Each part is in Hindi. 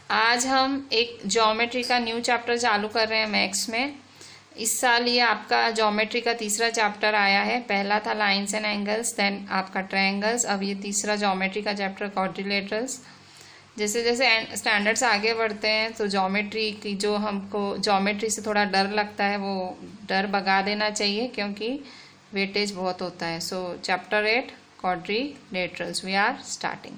आज हम एक ज्योमेट्री का न्यू चैप्टर चालू कर रहे हैं मैथ्स में। इस साल ये आपका ज्योमेट्री का तीसरा चैप्टर आया है। पहला था लाइंस एंड एंगल्स, देन आपका ट्रायंगल्स, अब ये तीसरा ज्योमेट्री का चैप्टर क्वाड्रिलेटरल्स। जैसे जैसे स्टैंडर्ड्स आगे बढ़ते हैं तो ज्योमेट्री की जो हमको ज्योमेट्री से थोड़ा डर लगता है वो डर भगा देना चाहिए, क्योंकि वेटेज बहुत होता है। So chapter 8 quadrilaterals, we are starting.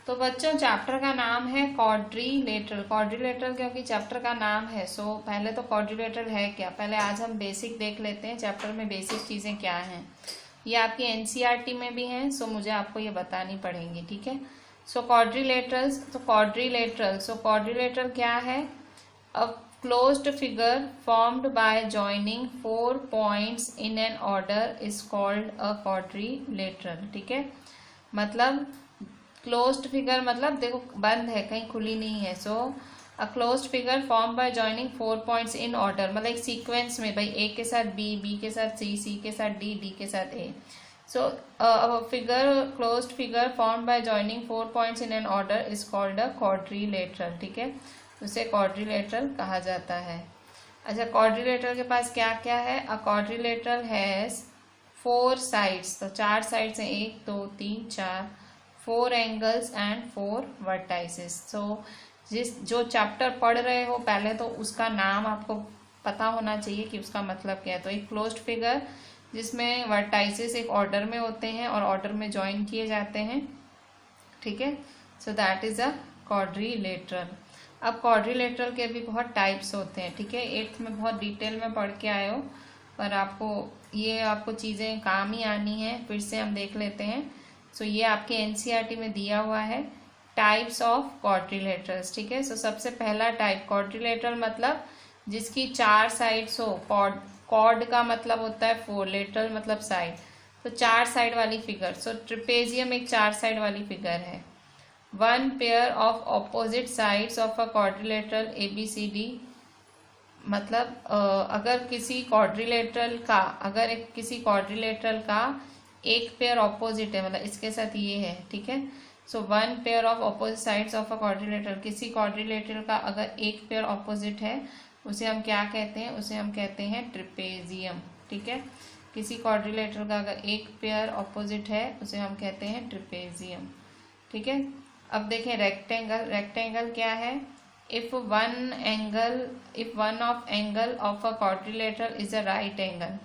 तो बच्चों चैप्टर का नाम है क्वाड्रिलेटरल। क्वाड्रिलेटरल क्योंकि चैप्टर का नाम है। सो पहले तो क्वाड्रिलेटरल है क्या, पहले आज हम बेसिक देख लेते हैं चैप्टर में बेसिक चीज़ें क्या हैं। ये आपकी एनसीईआरटी में भी हैं, सो मुझे आपको ये बतानी पड़ेंगी, ठीक है। सो क्वाड्रिलेटरल्स, तो क्वाड्रिलेटरल क्या है? अ closed figure formed by joining 4 points in an order is called a quadrilateral, ठीक है। मतलब क्लोज्ड फिगर मतलब देखो बंद है, कहीं खुली नहीं है। So a closed figure form by joining 4 points in order, मतलब एक सीक्वेंस में, भाई ए के साथ बी, बी के साथ सी, सी के साथ डी, डी के साथ A. So figure closed figure form by joining 4 points in an order is called a quadrilateral, ठीक है। उसे क्वाड्रिलेटरल कहा जाता है। अच्छा, क्वाड्रिलेटरल के पास क्या क्या है? अ क्वाड्रिलेटरल हैज 4 साइड्स, तो 4 साइड्स हैं, 1 2 3 4, 4 एंगल्स एंड 4 वर्टाइसेस। सो जो चैप्टर पढ़ रहे हो पहले तो उसका नाम आपको पता होना चाहिए कि उसका मतलब क्या है। तो एक क्लोज्ड फिगर जिसमें वर्टाइसेस एक ऑर्डर में होते हैं और ऑर्डर में ज्वाइन किए जाते हैं, ठीक है। So that is a quadrilateral. अब क्वाड्रिलेटरल के भी बहुत टाइप्स होते हैं, ठीक है। 8th में बहुत डिटेल में पढ़ के आए हो, पर आपको चीज़ें काम ही आनी है। फिर से हम देख लेते हैं। सो ये आपके एनसीईआरटी में दिया हुआ है, टाइप्स ऑफ क्वाड्रिलेटरल्स, ठीक है। सो सबसे पहला टाइप क्वाड्रिलेटरल मतलब जिसकी 4 साइड्स हो। कॉर्ड का मतलब होता है 4, लेटरल मतलब साइड, तो 4 साइड वाली फिगर। सो ट्रिपेजियम एक 4 साइड वाली फिगर है। 1 pair of opposite sides of a quadrilateral ABCD, मतलब अगर किसी क्वाड्रिलेटरल का एक पेयर ऑपोजिट है, मतलब इसके साथ ये है, ठीक है। सो 1 pair of opposite sides of a quadrilateral, किसी क्वाड्रिलेटरल का अगर एक पेयर ऑपोजिट है उसे हम क्या कहते हैं? उसे हम कहते हैं ट्रिपेजियम, ठीक है। किसी क्वाड्रिलेटरल का अगर एक पेयर ऑपोजिट है उसे हम कहते हैं ट्रिपेजियम, ठीक है। अब देखें रेक्टेंगल। रेक्टेंगल क्या है? If one of angle of a quadrilateral is a right angle.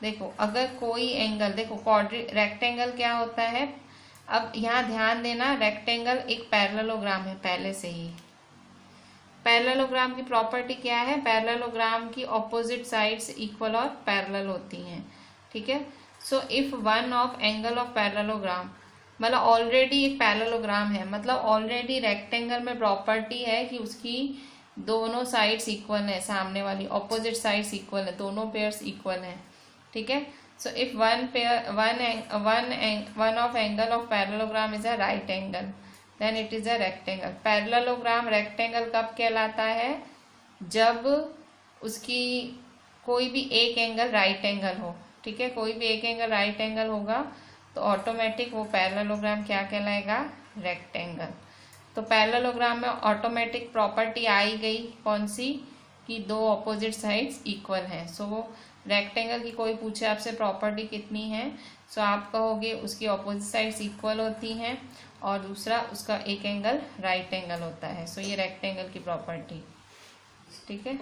देखो अगर कोई एंगल, देखो रेक्टेंगल क्या होता है, अब यहाँ ध्यान देना, रेक्टेंगल एक पैरेललोग्राम है पहले से ही। पैरेललोग्राम की प्रॉपर्टी क्या है? पैरेललोग्राम की ऑपोजिट साइड्स इक्वल और पैरेलल होती हैं, ठीक है। So if one of angle of parallelogram, मतलब ऑलरेडी एक पैरेललोग्राम है, मतलब ऑलरेडी रेक्टेंगल में प्रॉपर्टी है कि उसकी दोनों साइड्स इक्वल है, सामने वाली ऑपोजिट साइड्स इक्वल है, दोनों पेयर्स इक्वल हैं, ठीक है। So if one of angle of parallelogram is a right angle, then it is a rectangle. Parallelogram rectangle कब कहलाता है? जब उसकी कोई भी एक एंगल राइट एंगल हो, ठीक है। कोई भी एक एंगल राइट एंगल होगा तो ऑटोमेटिक वो पैरेललोग्राम क्या कहलाएगा? रेक्टेंगल। तो पैरेललोग्राम में ऑटोमेटिक प्रॉपर्टी आई गई, कौन सी? कि दो ऑपोजिट साइड्स इक्वल हैं। सो रेक्टेंगल की कोई पूछे आपसे प्रॉपर्टी कितनी है, सो आप कहोगे उसकी ऑपोजिट साइड्स इक्वल होती हैं और दूसरा उसका एक एंगल राइट एंगल होता है। सो ये रेक्टेंगल की प्रॉपर्टी, ठीक है।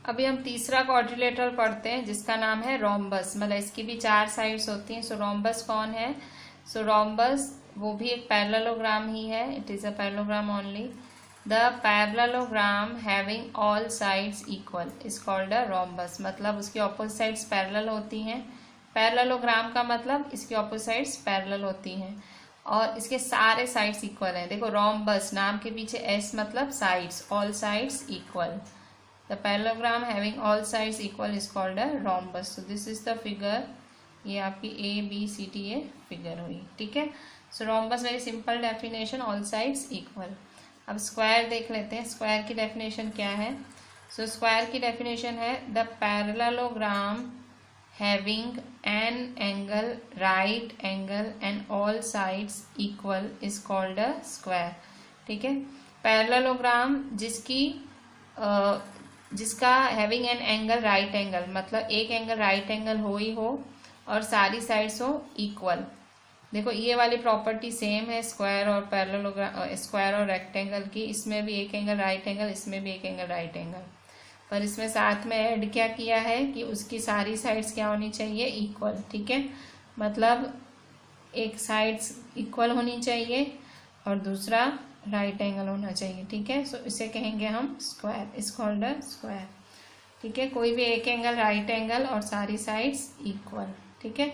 अभी हम तीसरा क्वाड्रिलेटरल पढ़ते हैं जिसका नाम है रोम्बस, मतलब इसकी भी 4 साइड्स होती हैं। सो रोम्बस कौन है? सो रोम्बस वो भी एक पैरेललोग्राम ही है, it is a parallelogram only. The parallelogram having all sides equal is called a rhombus, मतलब उसकी ऑपोजिट साइड्स पैरेलल होती हैं। पैरेललोग्राम का मतलब इसकी ऑपोजिट साइड्स पैरेलल होती हैं और इसके सारे साइड्स इक्वल हैं। देखो रोम्बस नाम के पीछे एस मतलब sides, all sides equal. The parallelogram having all sides equal is called a rhombus. So this is the figure, ये आपकी ABCD फिगर हुई, ठीक है। सो rhombus very simple definition, all sides equal. अब स्क्वायर देख लेते हैं, स्क्वायर की डेफिनेशन क्या है? सो स्क्वायर की डेफिनेशन है the parallelogram having an angle right angle and all sides equal is called a square. ठीक है। पैरेललोग्राम जिसका having an angle right angle, मतलब एक एंगल राइट एंगल हो ही हो और सारी साइड्स हो इक्वल। देखो ये वाली प्रॉपर्टी सेम है स्क्वायर और पैरेललोग्राम, स्क्वायर और रेक्टेंगल की। इसमें भी एक एंगल राइट एंगल, इसमें भी एक एंगल राइट एंगल, पर इसमें साथ में ऐड क्या किया है कि उसकी सारी साइड्स क्या होनी चाहिए, इक्वल। ठीक है, मतलब एक साइड्स इक्वल होनी चाहिए और दूसरा राइट एंगल होना चाहिए। ठीक है, सो इसे कहेंगे हम square, is called a square. ठीक है, कोई भी एक एंगल राइट एंगल और सारी साइड्स इक्वल। ठीक है,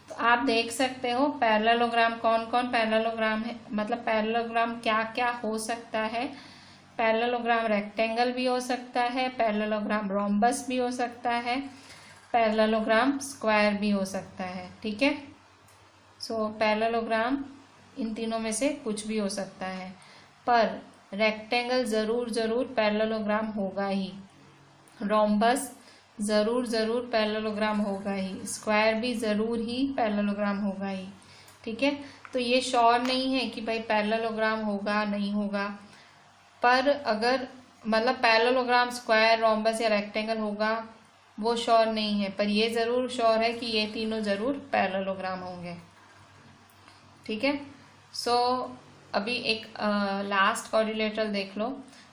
तो आप देख सकते हो पैरेललोग्राम कौन कौन पैरेललोग्राम है, मतलब पैरेललोग्राम क्या क्या हो सकता है। पैरेललोग्राम रेक्टेंगल भी हो सकता है, पैरेललोग्राम रोम्बस भी हो सकता है, पैरेललोग्राम स्क्वायर भी हो सकता है। ठीक है, सो पैरेललोग्राम इन तीनों में से कुछ भी हो सकता है, पर रेक्टेंगल जरूर पैरेललोग्राम होगा ही, रोम्बस जरूर पैरेललोग्राम होगा ही, स्क्वायर भी जरूर ही पैरेललोग्राम होगा ही। ठीक है, तो ये श्योर नहीं है कि भाई पैरेललोग्राम होगा नहीं होगा, पर अगर मतलब पैरेललोग्राम स्क्वायर रोम्बस या रेक्टेंगल होगा वो श्योर नहीं है, पर ये जरूर श्योर है कि ये तीनों जरूर पैरेललोग्राम होंगे। ठीक है, सो अभी एक लास्ट क्वाड्रिलेटरल देख लो।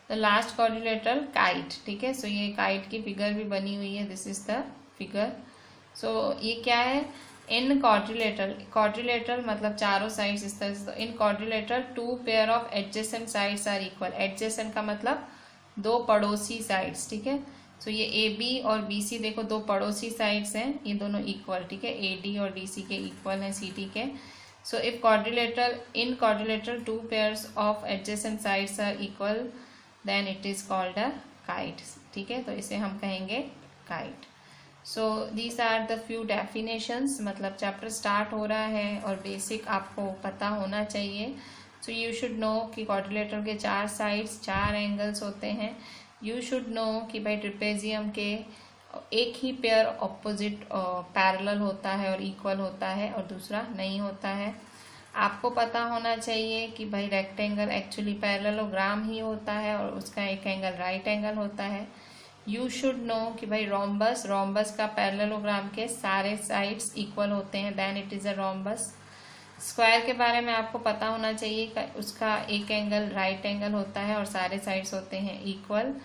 The last quadrilateral kite. ठीक है, सो ये काइट की फिगर भी बनी हुई है, दिस इज द फिगर। सो ये क्या है, इन क्वाड्रिलेटरल मतलब चारों साइड्स इस तरह से। In quadrilateral two pair of adjacent sides are equal. Adjacent का मतलब दो पड़ोसी साइड्स। ठीक है, सो ये ए बी और बी सी देखो दो पड़ोसी साइड्स हैं, ये दोनों इक्वल। ठीक है, ए डी और डी सी के इक्वल हैं सी टी के। So if in quadrilateral two pairs of adjacent sides are equal, then it is called a kite. ठीक है, तो इसे हम कहेंगे kite. So these are the few definitions, मतलब चैप्टर स्टार्ट हो रहा है और बेसिक आपको पता होना चाहिए। So you should know कि quadrilateral के चार साइड्स, चार एंगल्स होते हैं। You should know कि भाई ट्रिपेजियम के एक ही पेयर ऑपोजिट पैरेलल होता है और इक्वल होता है और दूसरा नहीं होता है। आपको पता होना चाहिए कि भाई रेक्टेंगल एक्चुअली पैरेललोग्राम ही होता है और उसका एक एंगल राइट एंगल होता है। यू शुड नो कि भाई रोम्बस का पैरेललोग्राम के सारे साइड्स इक्वल होते हैं, then it is a rhombus. Square के बारे में आपको पता होना चाहिए कि उसका एक एंगल राइट एंगल होता है और सारे साइड्स होते हैं इक्वल।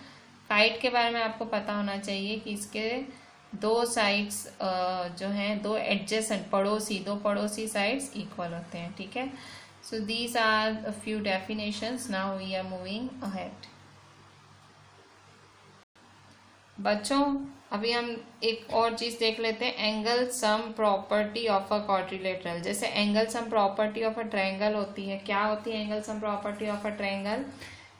काइट के बारे में आपको पता होना चाहिए कि इसके दो साइड्स जो हैं दो एडजेसेंट दो पड़ोसी साइड्स इक्वल होते हैं। ठीक है, so these are a few definitions, now we are moving ahead. बच्चों अभी हम एक और चीज देख लेते हैं, angle sum property of a quadrilateral. जैसे angle sum property of a triangle होती है, क्या होती है angle sum property of a triangle?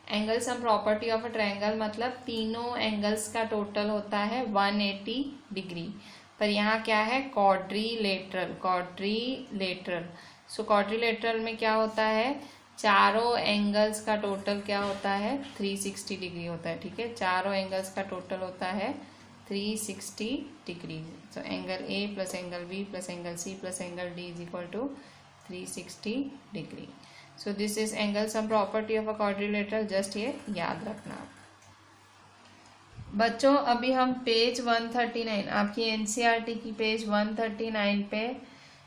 Angle sum property of a triangle मतलब तीनों एंगल्स का टोटल होता है 180 डिग्री, पर यहाँ क्या है क्वाड्रिलेटरल। सो क्वाड्रिलेटरल में क्या होता है, चारों एंगल्स का टोटल क्या होता है 360 डिग्री होता है। ठीक है, चारों एंगल्स का टोटल होता है 360 degree. So angle A plus angle B plus angle C plus angle D is equal to 360 degree. So this is angle sum property of a quadrilateral, just ये याद रखना। बच्चों अभी हम पेज 139 आपकी एनसीईआरटी की पेज 139 पे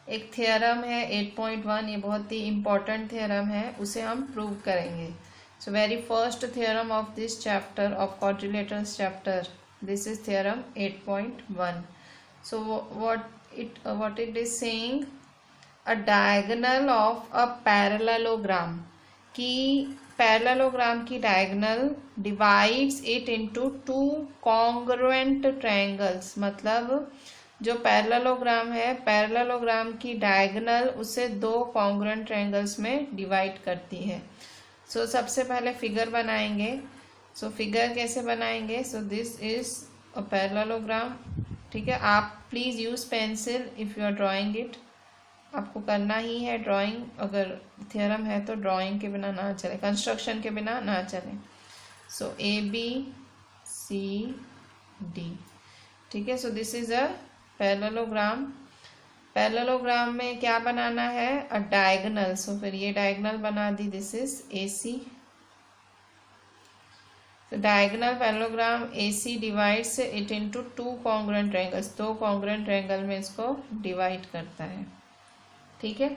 एक थ्योरम है 8.1, ये बहुत ही इम्पोर्टेंट थ्योरम है, उसे हम प्रूव करेंगे। So very first theorem of this chapter of quadrilaterals chapter, this is theorem 8.1। So what it is saying, a diagonal of a parallelogram की पैरेललोग्राम की diagonal divides it into two congruent triangles. मतलब जो पैरेललोग्राम है, पैरेललोग्राम की डायगोनल उसे दो कॉन्ग्रुएंट ट्रायंगल्स में डिवाइड करती है। सो सबसे पहले फिगर बनाएंगे। सो फिगर कैसे बनाएंगे, so this is a parallelogram. ठीक है, आप please use pencil if you are drawing it, आपको करना ही है ड्राइंग, अगर थ्योरम है तो ड्राइंग के बिना ना चले, कंस्ट्रक्शन के बिना ना चले। सो ए बी सी डी। ठीक है, सो this is a parallelogram. Parallelogram में क्या बनाना है, अ डायगोनल। सो फिर ये डायगोनल बना दी, दिस इज ए सी। तो diagonal parallelogram AC divides it into two congruent triangles, दो कॉन्ग्रुएंट ट्रायंगल में इसको डिवाइड करता है, ठीक है।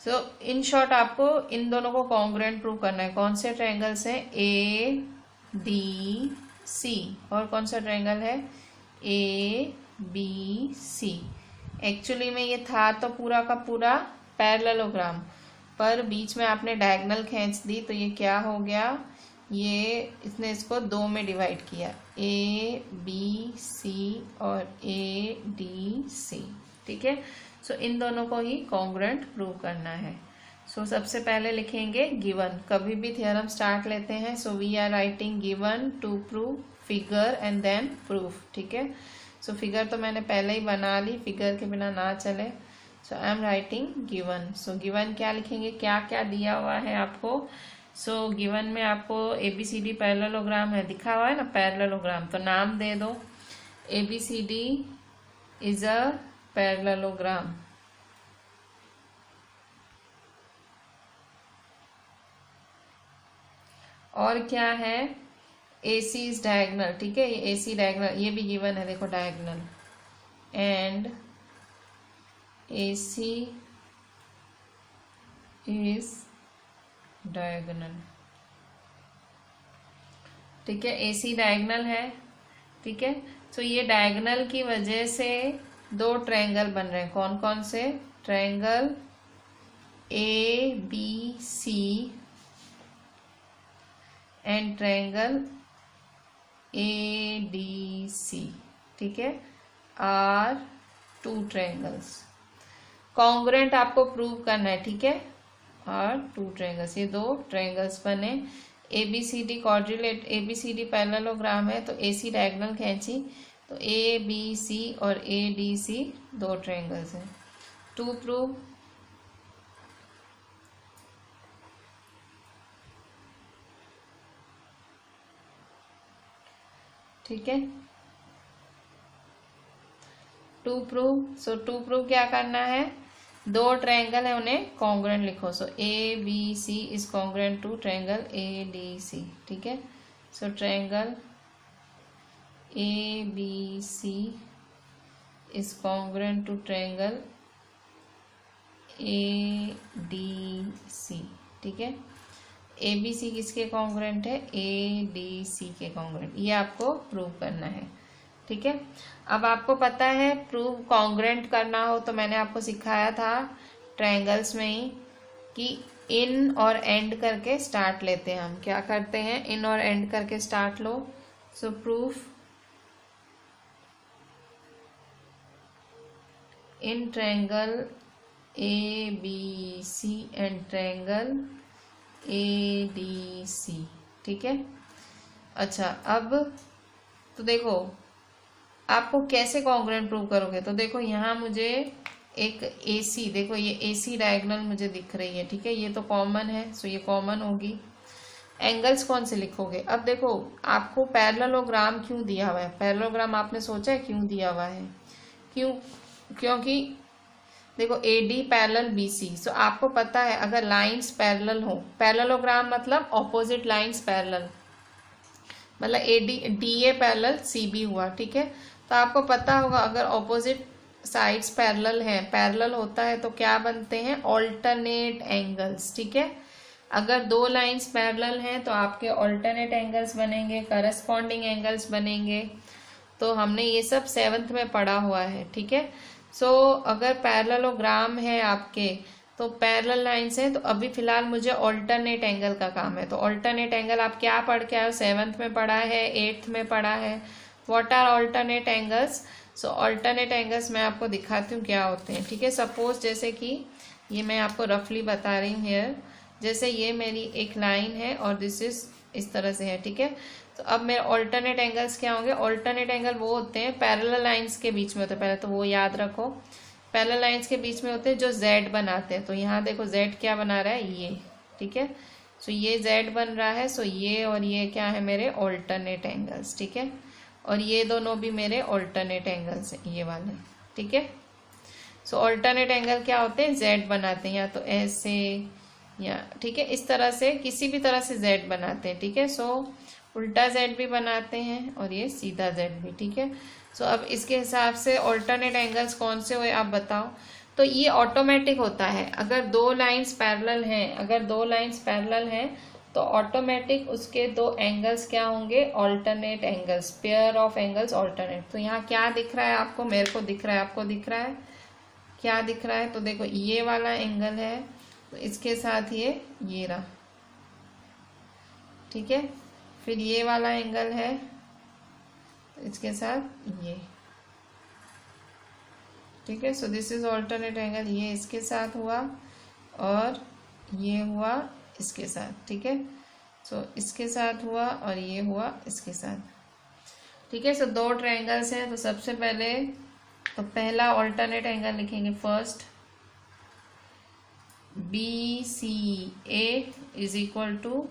सो इन शॉर्ट आपको इन दोनों को कॉन्ग्रुएंट प्रूव करना है। कौन से ट्रायंगल्स हैं? ADC, और कौन सा ट्रायंगल है? ABC। एक्चुअली में ये था तो पूरा का पूरा पैरेललोग्राम, पर बीच में आपने डायगोनल खींच दी तो ये क्या हो गया, ये इसने इसको दो में डिवाइड किया, ABC और ADC, ठीक है। सो इन दोनों को ही कॉन्ग्रुएंट प्रूव करना है। सो सबसे पहले लिखेंगे गिवन, कभी भी थ्योरम स्टार्ट लेते हैं। So we are writing given to prove figure and then proof, ठीक है। सो फिगर तो मैंने पहले ही बना ली, फिगर के बिना ना चले। So I am writing given. So given क्या लिखेंगे, क्या क्या दिया हुआ है आपको। सो गिवन में आपको ABCD पैरेललोग्राम है, दिखा हुआ है ना पैरेललोग्राम, तो नाम दे दो, ABCD इज अ पैरेललोग्राम। और क्या है, AC इज डायगोनल, ठीक है, ये AC डायगोनल, ये भी गिवन है, देखो diagonal, and AC is diagonal, ठीक है, AC डायगोनल है, ठीक है। तो ये डायगोनल की वजह से दो ट्रायंगल बन रहे हैं, कौन कौन से, triangle ABC and triangle ADC, ठीक है, आर टू ट्रायंगल्स। कॉन्ग्रुएंट आपको प्रूव करना है, ठीक है, आर टू ट्रायंगल्स, ये दो ट्रायंगल्स बने। ABCD क्वाड्रिलेट, ABCD पैरेललोग्राम है तो AC डायगोनल खींची, तो ABC और ADC दो ट्रायंगल्स हैं। टू प्रूव, ठीक है, to prove. So to prove क्या करना है, दो ट्रायंगल है उन्हें कॉन्ग्रुएंट लिखो। So ABC is congruent to triangle ADC, ठीक है। So triangle ABC is congruent to triangle ADC, ठीक है। ABC किसके कॉन्ग्रुएंट है, ADC के कॉन्ग्रुएंट, ये आपको प्रूव करना है, ठीक है। अब आपको पता है प्रूव कॉन्ग्रुएंट करना हो तो मैंने आपको सिखाया था ट्रायंगल्स में ही कि इन और एंड करके स्टार्ट लेते हैं हम, क्या करते हैं, इन और एंड करके start low. So proof in triangle ABC and triangle ADC, ठीक है। अच्छा, अब तो देखो आपको कैसे कॉन्ग्रुएंट प्रूव करोगे, तो देखो यहाँ मुझे एक AC, देखो ये AC डायगोनल मुझे दिख रही है, ठीक है, ये तो कॉमन है, सो ये कॉमन होगी। एंगल्स कौन से लिखोगे, अब देखो आपको पैरेललोग्राम क्यों दिया हुआ है, पैरेललोग्राम आपने सोचा है क्यों दिया हुआ है, क्योंकि देखो AD पैरेलल BC, सो आपको पता है अगर लाइंस पैरेलल हो, पैरेललोग्राम मतलब ऑपोजिट लाइंस पैरेलल, मतलब DA पैरेलल CB हुआ, ठीक है। तो आपको पता होगा अगर ऑपोजिट साइड्स पैरेलल हैं, पैरेलल होता है तो क्या बनते हैं, ऑल्टरनेट एंगल्स, ठीक है। अगर दो लाइंस पैरेलल हैं तो आपके ऑल्टरनेट एंगल्स बनेंगे, करस्पॉन्डिंग एंगल्स बनेंगे, तो हमने ये सब 7th में पढ़ा हुआ है, ठीक है। सो अगर पैरेललोग्राम है आपके तो पैरेलल लाइंस हैं, तो अभी फिलहाल मुझे ऑल्टरनेट एंगल का काम है। तो ऑल्टरनेट एंगल आप क्या पढ़ के आए हो, 7th में पढ़ा है, 8th में पढ़ा है। What are alternate angles, so alternate angles मैं आपको दिखाती हूँ क्या होते हैं, ठीक है। सपोज जैसे कि ये मैं आपको रफली बता रही हूँ हियर, जैसे ये मेरी एक लाइन है और दिस इज इस तरह से है, ठीक है। तो अब मेरे ऑल्टरनेट एंगल्स क्या होंगे, ऑल्टरनेट एंगल वो होते हैं पैरेलल लाइंस के बीच में होते हैं, पहले तो वो याद रखो, पैरेलल लाइंस के बीच में होते हैं जो Z बनाते हैं। तो यहाँ देखो Z क्या बना रहा है, ये, ठीक है। सो ये Z बन रहा है, सो ये और ये क्या है, मेरे ऑल्टरनेट एंगल्स, ठीक है। और ये दोनों भी मेरे ऑल्टरनेट एंगल्स हैं, ये वाले, ठीक है। सो ऑल्टरनेट एंगल क्या होते हैं, Z बनाते हैं, या तो ऐसे या ठीक है, इस तरह से किसी भी तरह से जेड बनाते हैं, ठीक है। सो उल्टा जेड भी बनाते हैं और ये सीधा जेड भी, ठीक है। सो अब इसके हिसाब से ऑल्टरनेट एंगल्स कौन से हुए आप बताओ। तो ये ऑटोमेटिक होता है, अगर दो लाइंस पैरेलल हैं, तो ऑटोमेटिक उसके दो एंगल्स क्या होंगे, alternate angles, pair of angles alternate. तो यहाँ क्या दिख रहा है आपको, मेरे को दिख रहा है, आपको दिख रहा है, क्या दिख रहा है, तो देखो ये वाला एंगल है तो इसके साथ ये रहा, ठीक है। फिर ये वाला एंगल है तो इसके साथ ये, ठीक है। सो दिस इज ऑल्टरनेट एंगल, ये इसके साथ हुआ और ये हुआ इसके साथ, ठीक है। सो इसके साथ हुआ और ये हुआ इसके साथ, ठीक है। सो दो ट्रायंगल्स हैं, तो सबसे पहले तो पहला ऑल्टरनेट एंगल लिखेंगे first, BCA is equal to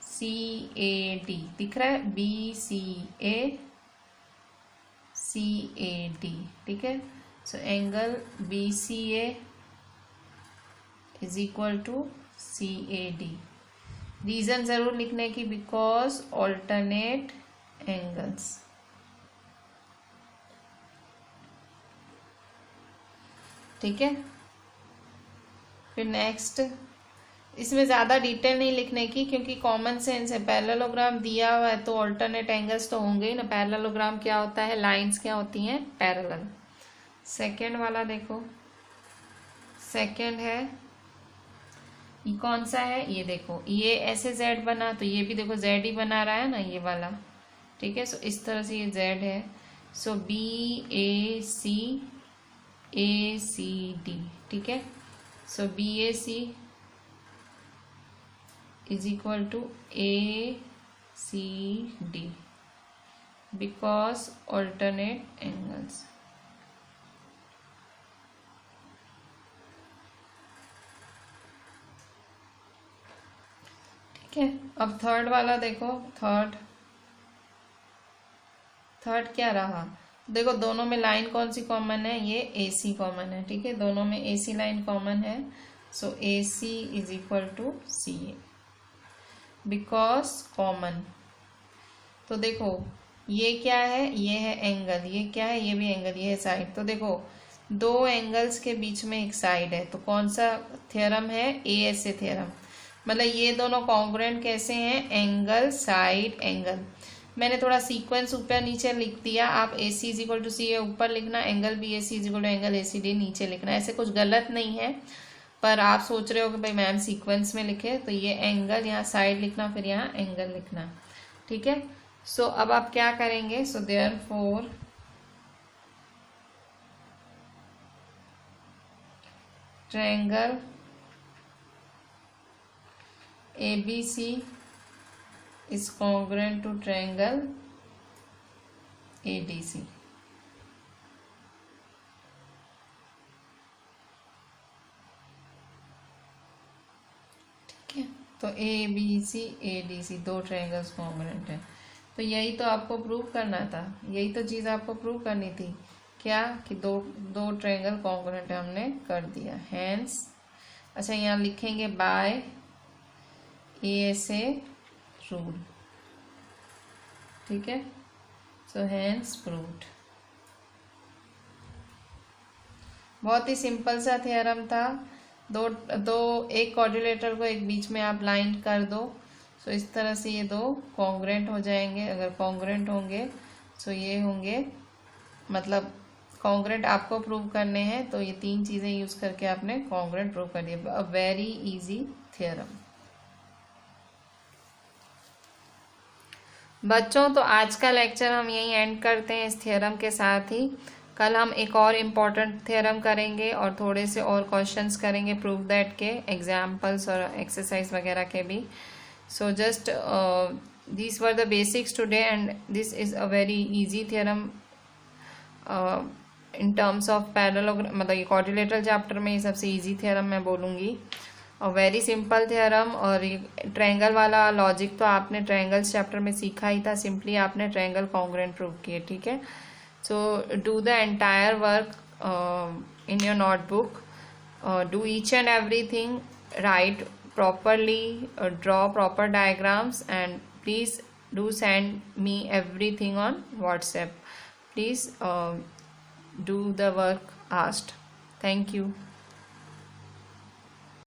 CAD, दिख रहा है, BCA CAD, ठीक है। So angle BCA is equal to CAD। Reason जरूर लिखने की, बिकॉज ऑल्टरनेट एंगल्स, ठीक है। फिर नेक्स्ट, इसमें ज़्यादा डिटेल नहीं लिखने की क्योंकि कॉमन सेंस है, पैरेललोग्राम दिया हुआ है तो ऑल्टरनेट एंगल्स तो होंगे ही ना। पैरेललोग्राम क्या होता है, लाइंस क्या होती हैं, पैरेलल। सेकेंड वाला देखो, सेकेंड है, ये कौन सा है, ये देखो, ये ऐसे जेड बना तो ये भी देखो जेड ही बना रहा है ना, ये वाला, ठीक है। सो इस तरह से ये जेड है। सो BAC ACD, ठीक है। सो BAC is equal to ACD because alternate angles, ठीक है। अब थर्ड वाला देखो, थर्ड क्या रहा, देखो दोनों में लाइन कौन सी कॉमन है, ये AC कॉमन है, ठीक है। दोनों में AC लाइन कॉमन है। So AC is equal to CA because common. तो देखो ये क्या है, ये है एंगल, ये क्या है, ये भी एंगल, ये है साइड। तो देखो दो एंगल्स के बीच में एक साइड है, तो कौन सा थ्योरम है, ASA थ्योरम। मतलब ये दोनों कॉन्ग्रुएंट कैसे हैं, एंगल साइड एंगल। मैंने थोड़ा सीक्वेंस ऊपर नीचे लिख दिया, आप AC is equal to CA ऊपर लिखना, angle BAC is equal to angle ACD नीचे लिखना। ऐसे कुछ गलत नहीं है, पर आप सोच रहे हो कि भाई मैम सीक्वेंस में लिखे, तो ये एंगल यहाँ साइड लिखना, फिर यहाँ एंगल लिखना, ठीक है। सो अब आप क्या करेंगे, so therefore triangle ABC is congruent to triangle ADC, ठीक है। तो ABC ADC दो ट्रायंगल्स कॉन्ग्रुएंट है। तो यही तो आपको प्रूव करना था, यही तो चीज़ आपको प्रूव करनी थी, क्या कि दो ट्रायंगल कॉन्ग्रुएंट है, हमने कर दिया। हैंस, अच्छा यहाँ लिखेंगे बाय ASA रूल, ठीक है। So hence proved. बहुत ही सिंपल सा थ्योरम था। एक क्वाड्रिलेटरल को एक बीच में आप लाइन कर दो, सो इस तरह से ये दो कॉन्ग्रुएंट हो जाएंगे। अगर कॉन्ग्रुएंट होंगे सो ये होंगे, मतलब कॉन्ग्रुएंट आपको प्रूव करने हैं, तो ये तीन चीज़ें यूज़ करके आपने कॉन्ग्रुएंट प्रूव कर दिया। A very easy theorem. बच्चों तो आज का लेक्चर हम यहीं एंड करते हैं इस थ्योरम के साथ ही। कल हम एक और इम्पॉर्टेंट थ्योरम करेंगे और थोड़े से और क्वेश्चंस करेंगे प्रूव दैट के, एग्जाम्पल्स और एक्सरसाइज वगैरह के भी। So just these were the basics today and this is a very easy theorem in terms of parallelogram, मतलब ये quadrilateral चैप्टर में ये सबसे easy theorem मैं बोलूँगी, और वेरी सिंपल थ्योरम। और ट्रायंगल वाला लॉजिक तो आपने ट्रायंगल्स चैप्टर में सीखा ही था, सिंपली आपने ट्रायंगल कॉन्ग्रुएंट प्रूव किए, ठीक है। So do the entire work in your notebook, do each and everything write properly, draw proper diagrams, and please do send me everything on WhatsApp. Please do the work asked. Thank you.